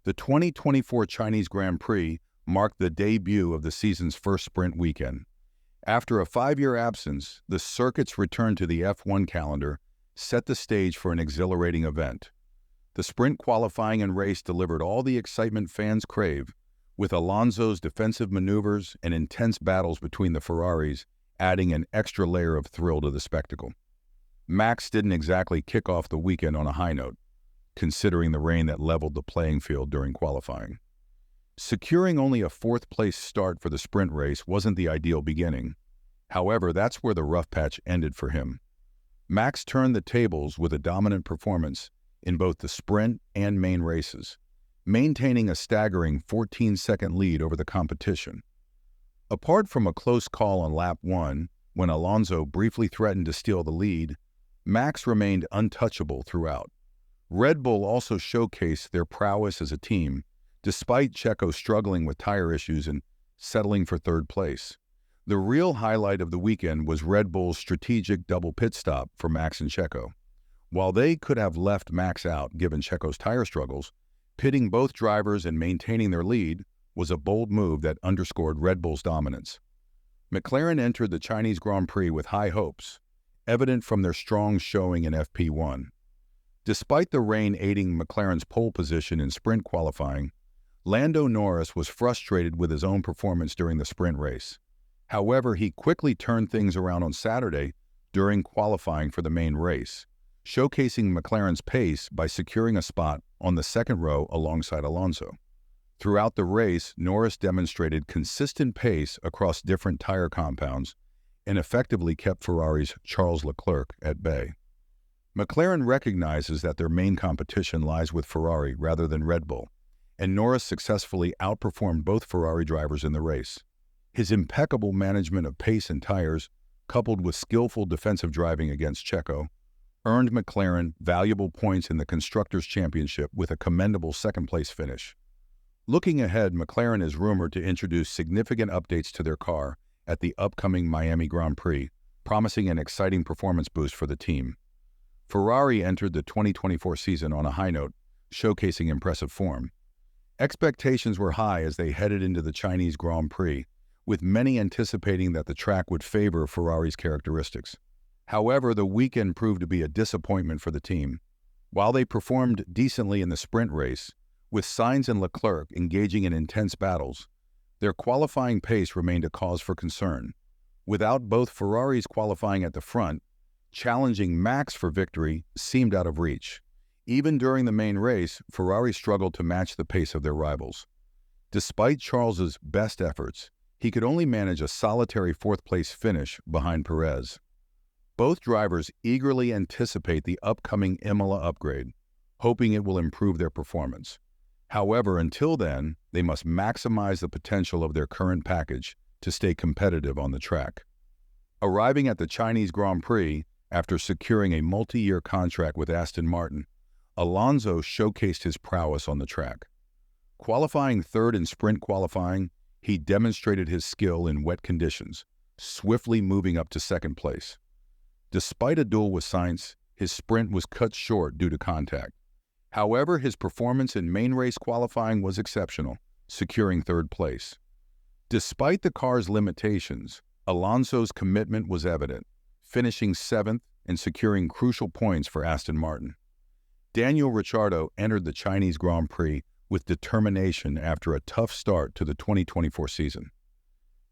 The 2024 Chinese Grand Prix marked the debut of the season's first sprint weekend. After a 5-year absence, the circuit's return to the F1 calendar set the stage for an exhilarating event. The sprint qualifying and race delivered all the excitement fans crave, with Alonso's defensive maneuvers and intense battles between the Ferraris adding an extra layer of thrill to the spectacle. Max didn't exactly kick off the weekend on a high note, considering the rain that leveled the playing field during qualifying. Securing only a fourth-place start for the sprint race wasn't the ideal beginning. However, that's where the rough patch ended for him. Max turned the tables with a dominant performance in both the sprint and main races, maintaining a staggering 14-second lead over the competition. Apart from a close call on lap 1, when Alonso briefly threatened to steal the lead, Max remained untouchable throughout. Red Bull also showcased their prowess as a team, despite Checo struggling with tire issues and settling for third place. The real highlight of the weekend was Red Bull's strategic double pit stop for Max and Checo. While they could have left Max out given Checo's tire struggles, pitting both drivers and maintaining their lead was a bold move that underscored Red Bull's dominance. McLaren entered the Chinese Grand Prix with high hopes, evident from their strong showing in FP1. Despite the rain aiding McLaren's pole position in sprint qualifying, Lando Norris was frustrated with his own performance during the sprint race. However, he quickly turned things around on Saturday during qualifying for the main race, showcasing McLaren's pace by securing a spot on the second row alongside Alonso. Throughout the race, Norris demonstrated consistent pace across different tire compounds and effectively kept Ferrari's Charles Leclerc at bay. McLaren recognizes that their main competition lies with Ferrari rather than Red Bull, and Norris successfully outperformed both Ferrari drivers in the race. His impeccable management of pace and tires, coupled with skillful defensive driving against Checo, earned McLaren valuable points in the Constructors' Championship with a commendable second-place finish. Looking ahead, McLaren is rumored to introduce significant updates to their car at the upcoming Miami Grand Prix, promising an exciting performance boost for the team. Ferrari entered the 2024 season on a high note, showcasing impressive form. Expectations were high as they headed into the Chinese Grand Prix, with many anticipating that the track would favor Ferrari's characteristics. However, the weekend proved to be a disappointment for the team. While they performed decently in the sprint race, with Sainz and Leclerc engaging in intense battles, their qualifying pace remained a cause for concern. Without both Ferraris qualifying at the front, challenging Max for victory seemed out of reach. Even during the main race, Ferrari struggled to match the pace of their rivals. Despite Charles's best efforts, he could only manage a solitary fourth-place finish behind Perez. Both drivers eagerly anticipate the upcoming Imola upgrade, hoping it will improve their performance. However, until then, they must maximize the potential of their current package to stay competitive on the track. Arriving at the Chinese Grand Prix after securing a multi-year contract with Aston Martin, Alonso showcased his prowess on the track. Qualifying third in sprint qualifying, he demonstrated his skill in wet conditions, swiftly moving up to second place. Despite a duel with Sainz, his sprint was cut short due to contact. However, his performance in main race qualifying was exceptional, securing third place. Despite the car's limitations, Alonso's commitment was evident, finishing seventh and securing crucial points for Aston Martin. Daniel Ricciardo entered the Chinese Grand Prix with determination after a tough start to the 2024 season.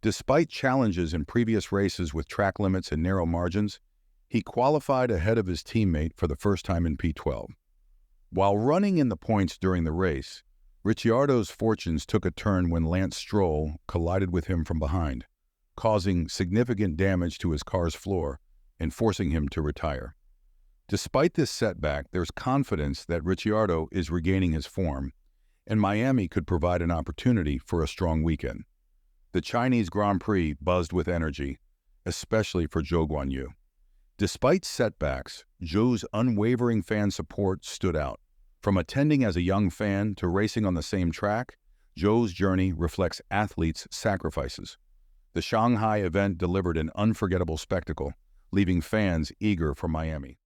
Despite challenges in previous races with track limits and narrow margins, he qualified ahead of his teammate for the first time in P12. While running in the points during the race, Ricciardo's fortunes took a turn when Lance Stroll collided with him from behind, causing significant damage to his car's floor and forcing him to retire. Despite this setback, there's confidence that Ricciardo is regaining his form, and Miami could provide an opportunity for a strong weekend. The Chinese Grand Prix buzzed with energy, especially for Zhou Guanyu. Despite setbacks, Zhou's unwavering fan support stood out. From attending as a young fan to racing on the same track, Zhou's journey reflects athletes' sacrifices. The Shanghai event delivered an unforgettable spectacle, leaving fans eager for Miami.